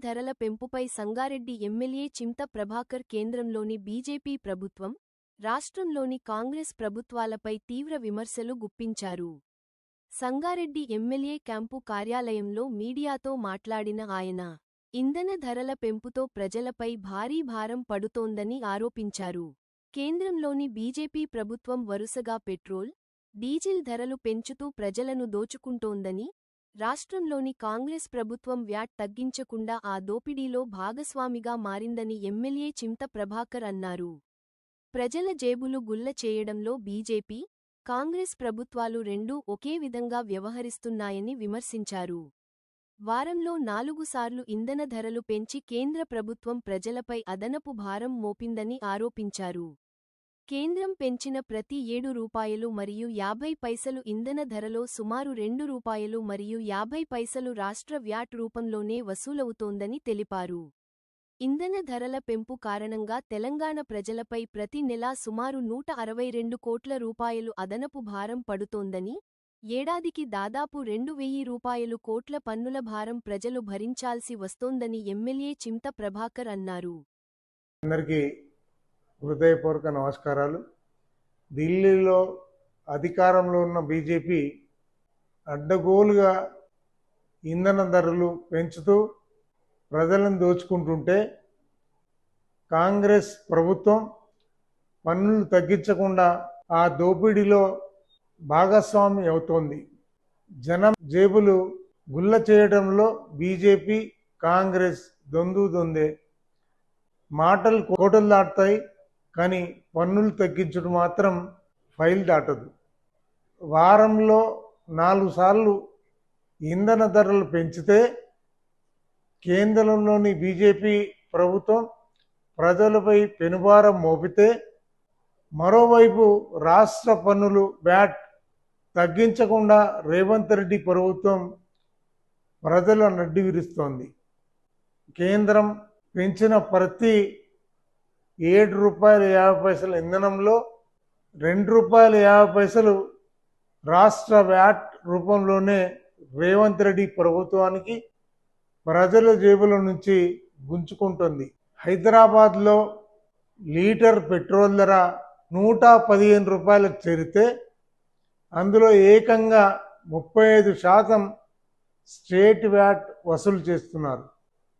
ధరల పెంపుపై సంగారెడ్డి ఎమ్మెల్యే చింత ప్రభాకర్ కేంద్రంలోని బీజేపీ ప్రభుత్వం, రాష్ట్రంలోని కాంగ్రెస్ ప్రభుత్వాలపై తీవ్ర విమర్శలు గుప్పించారు. సంగారెడ్డి ఎమ్మెల్యే క్యాంపు కార్యాలయంలో మీడియాతో మాట్లాడిన ఆయన, ఇంధన ధరల పెంపుతో ప్రజలపై భారీ భారం పడుతోందని ఆరోపించారు. కేంద్రంలోని బీజేపీ ప్రభుత్వం వరుసగా పెట్రోల్, డీజిల్ ధరలు పెంచుతూ ప్రజలను దోచుకుంటోందని, రాష్ట్రంలోని కాంగ్రెస్ ప్రభుత్వం వ్యాట్ తగ్గించకుండా ఆ దోపిడీలో భాగస్వామిగా మారిందని ఎమ్మెల్యే చింత ప్రభాకర్ అన్నారు. ప్రజల జేబులు గుల్ల చేయడంలో బీజేపీ, కాంగ్రెస్ ప్రభుత్వాలు రెండూ ఒకే విధంగా వ్యవహరిస్తున్నాయని విమర్శించారు. వారంలో 4 సార్లు ఇంధన ధరలు పెంచి కేంద్ర ప్రభుత్వం ప్రజలపై అదనపు భారం మోపిందని ఆరోపించారు. కేంద్రం పెంచిన ప్రతి రూ. 7 మరియు 50 పైసలు ఇంధన ధరలో సుమారు రూ. 2 మరియు 50 పైసలు రాష్ట్ర వ్యాట్ రూపంలోనే వసూలవుతోందని తెలిపారు. ఇంధన ధరల పెంపు కారణంగా తెలంగాణ ప్రజలపై ప్రతి నెలా సుమారు రూ. 162 కోట్ల అదనపు భారం పడుతోందని, ఏడాదికి దాదాపు రూ. 2,000 కోట్ల పన్నుల భారం ప్రజలు భరించాల్సి వస్తోందని ఎమ్మెల్యే చింత ప్రభాకర్ అన్నారు. హృదయపూర్వక నమస్కారాలు. ఢిల్లీలో అధికారంలో ఉన్న బీజేపీ అడ్డగోలుగా ఇంధన ధరలు పెంచుతూ ప్రజలను దోచుకుంటుంటే, కాంగ్రెస్ ప్రభుత్వం పన్నులు తగ్గించకుండా ఆ దోపిడీలో భాగస్వామి అవుతోంది. జనం జేబులు గుల్ల చేయడంలో బీజేపీ, కాంగ్రెస్ దొందే. మాటలు కోటలు దాటుతాయి, కానీ పన్నులు తగ్గించడం మాత్రం ఫైల్ దాటదు. వారంలో 4 సార్లు ఇంధన ధరలు పెంచితే కేంద్రంలోని బీజేపీ ప్రభుత్వం ప్రజలపై పెనుభారం మోపితే, మరోవైపు రాష్ట్ర పన్నులు వ్యాట్ తగ్గించకుండా రేవంత్ రెడ్డి ప్రభుత్వం ప్రజల నడ్డి విరుస్తోంది. కేంద్రం పెంచిన ప్రతి రూ. 7.50 ఇంధనంలో రూ. 2.50 రాష్ట్ర వ్యాట్ రూపంలోనే రేవంత్ రెడ్డి ప్రభుత్వానికి ప్రజల జేబుల నుంచి గుంజుకుంటుంది. హైదరాబాద్లో లీటర్ పెట్రోల్ ధర రూ. 115 చేరితే అందులో ఏకంగా 35% స్టేట్ వ్యాట్ వసూలు చేస్తున్నారు.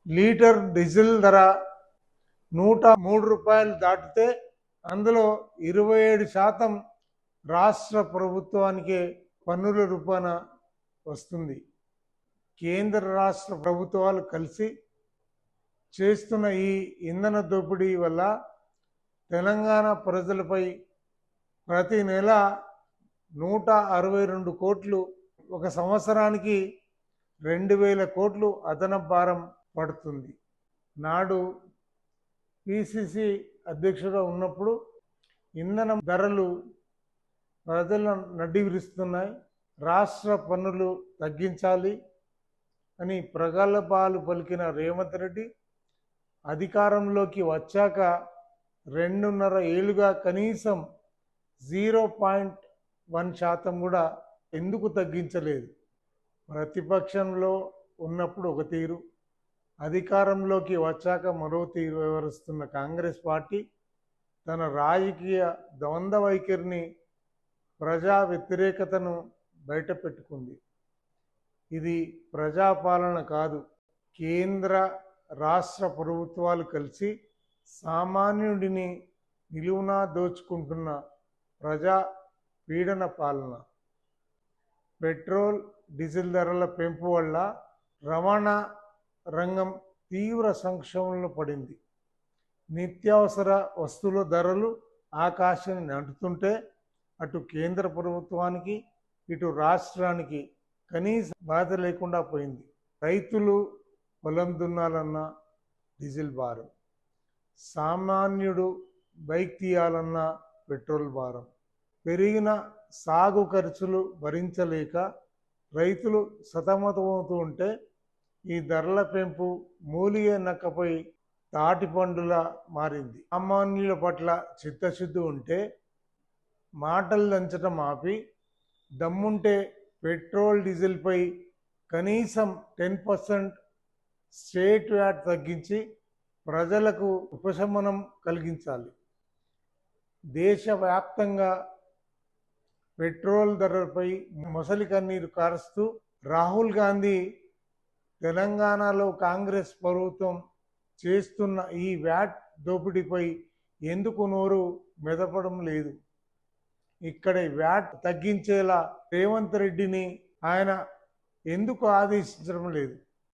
లీటర్ డీజిల్ ధర రూ. 103 దాటితే అందులో 27% రాష్ట్ర ప్రభుత్వానికే పన్నుల రూపాన వస్తుంది. కేంద్ర రాష్ట్ర ప్రభుత్వాలు కలిసి చేస్తున్న ఈ ఇంధన దోపిడీ వల్ల తెలంగాణ ప్రజలపై ప్రతి నెల 162 కోట్లు, ఒక సంవత్సరానికి 2,000 కోట్లు అదనపు భారం పడుతుంది. నాడు పిసిసి అధ్యక్షుడు ఉన్నప్పుడు ఇంధన ధరలు ప్రజలను నడ్డి విరుస్తున్నాయి, రాష్ట్ర పన్నులు తగ్గించాలి అని ప్రగల్భాలు పలికిన రేవంత్ రెడ్డి అధికారంలోకి వచ్చాక 2.5 ఏళ్లుగా కనీసం 0.1% కూడా ఎందుకు తగ్గించలేదు? ప్రతిపక్షంలో ఉన్నప్పుడు ఒక తీరు, అధికారంలోకి వచ్చాక మరో తీరు వ్యవహరిస్తున్న కాంగ్రెస్ పార్టీ తన రాజకీయ ద్వంద్వ వైఖరిని, ప్రజా వ్యతిరేకతను బయటపెట్టుకుంది. ఇది ప్రజాపాలన కాదు. కేంద్ర రాష్ట్ర ప్రభుత్వాలు కలిసి సామాన్యుడిని నిలువునా దోచుకుంటున్న ప్రజా పీడన పాలన. పెట్రోల్, డీజిల్ ధరల పెంపు వల్ల రవాణా రంగం తీవ్ర సంక్షోభంలో పడింది. నిత్యావసర వస్తువుల ధరలు ఆకాశాన్ని అంటుతుంటే అటు కేంద్ర ప్రభుత్వానికి, ఇటు రాష్ట్రానికి కనీస బాధ లేకుండా పోయింది. రైతులు పొలం దున్నాలన్నా డీజిల్ భారం, సామాన్యుడు బైక్ తీయాలన్నా పెట్రోల్ భారం, పెరిగిన సాగు ఖర్చులు భరించలేక రైతులు సతమతమవుతూ ఉంటే ఈ ధరల పెంపు మూలిగే నక్కపై తాటిపండులా మారింది. సామాన్యుల పట్ల చిత్తశుద్ధి ఉంటే మాటలు దంచటం ఆపి, దమ్ముంటే పెట్రోల్ డీజిల్పై కనీసం 10% స్టేట్ వ్యాట్ తగ్గించి ప్రజలకు ఉపశమనం కలిగించాలి. దేశవ్యాప్తంగా పెట్రోల్ ధరలపై మొసలి కన్నీరు కారుస్తూ రాహుల్ గాంధీ తెలంగాణలో కాంగ్రెస్ ప్రభుత్వం చేస్తున్న ఈ వ్యాట్ దోపిడీపై ఎందుకు నోరు మెదపడం లేదు? ఇక్కడ వ్యాట్ తగ్గించేలా రేవంత్ రెడ్డిని ఆయన ఎందుకు ఆదేశించడం లేదు?